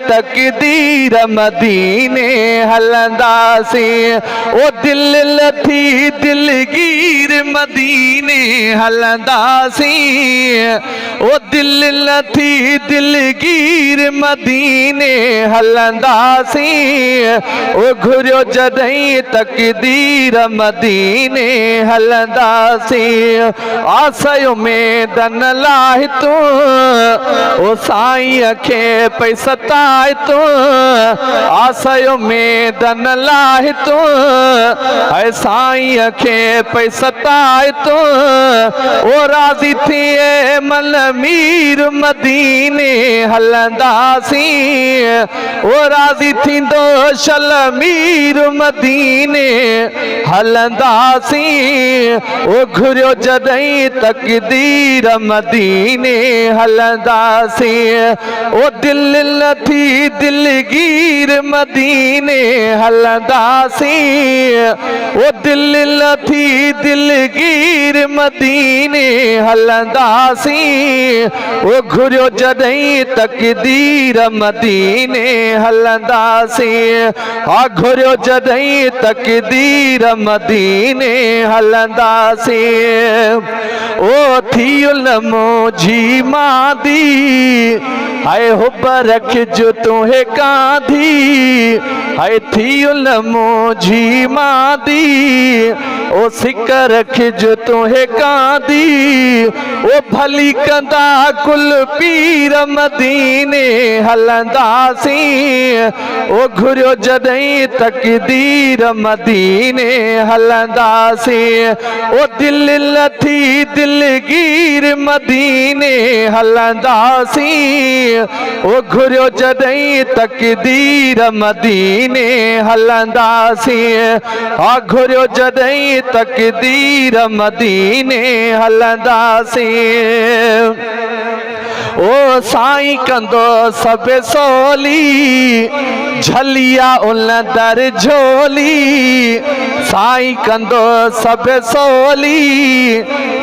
तकदीर मदीने हलंदासीं। ओ दिल लथी दिलगीर मदीने हलंदासीं। ओ दिल लथी दिलगीर मदीने हलंदासीं। ओ घुरियो जॾहिं तकदीर मदीने हलंदासीं। आसयो में दन लाहि तूं ओ साईं खे पई सताए तूं। आसयो में दन लाहि तूं ऐं साईं खे पई सताए तूं। ओ राज़ी थिए मन मीर मदीने हलंदासीं। ओ राज़ी थींदो शल मीर मदीने हलंदासीं। ओ घुरियो जॾहिं तकदीर मदीने हलंदासीं। ओ दिल लथी दिलगीर मदीने हलंदासीं। ओ दिल लथी दिलगीर मदीने हलंदासीं। ओ घुरियो जॾहिं तकदीर मदीने हलंदासीं। हा घुरियो जॾहिं तकदीर मदीने हलंदासीं। ओ थियुल मुंहिंजी मादी हाय हुब रखिजो तोहे कांधी। हाय थियुल मुंहिंजी मादी ओ सिक रखिजो तोहे कांधी। ओ भली कंदा कुल पीर मदीने हलंदासीं। ओ घुरियो जॾहिं तकदीर मदीने हलंदासीं। ओ दिल लथी दिलगीर मदीने हलंदासीं। ओ घुरियो जॾहिं तकदीर मदीने हलंदासीं। हा घुरियो जॾहिं तकदीर मदीने हलंदासीं। ओ साईं कंदो सब सोली झलिया उन दर झोली। साईं कंदो सब सोली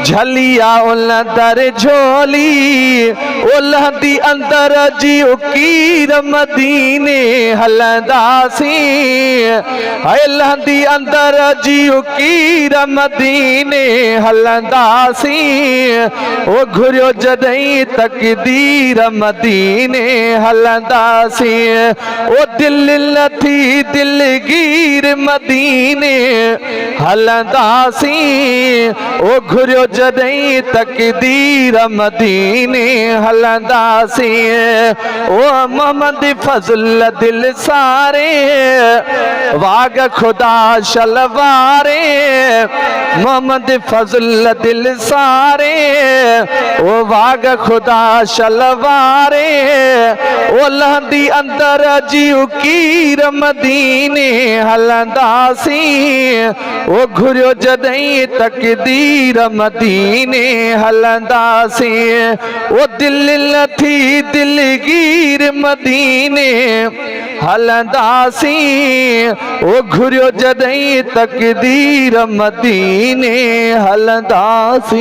झलिया उन दर झोली। ओ लहंदी अंदर जी उकीर मदीने हलंदासीं। हाय लहंदी अंदर जी उकीर मदीने हलंदासीं। ओ घुरियो जॾहिं तकदीर मदीने हलंदासीं। ओ दिल लथी दिलगीर मदीने हलंदासीं। ओ घुरियो जॾहिं तकदीर मदीने हलंदासीं। ओ मोहम्मद फज़ल दिल सारे वाग खुदा शलवारे। मोहम्मद फज़ल दिल सारे ओ वाग खुदा शलवारे। ओ लहंदी अंदर जी उकीर मदीने हलंदासीं। ओ घुरियो जॾहिं तकदीर मदीने हलंदासीं। ओ दिल लथी दिलगीर मदीने हलंदासीं। ओ घुरियो जॾहिं तकदीर मदीने हलंदासीं।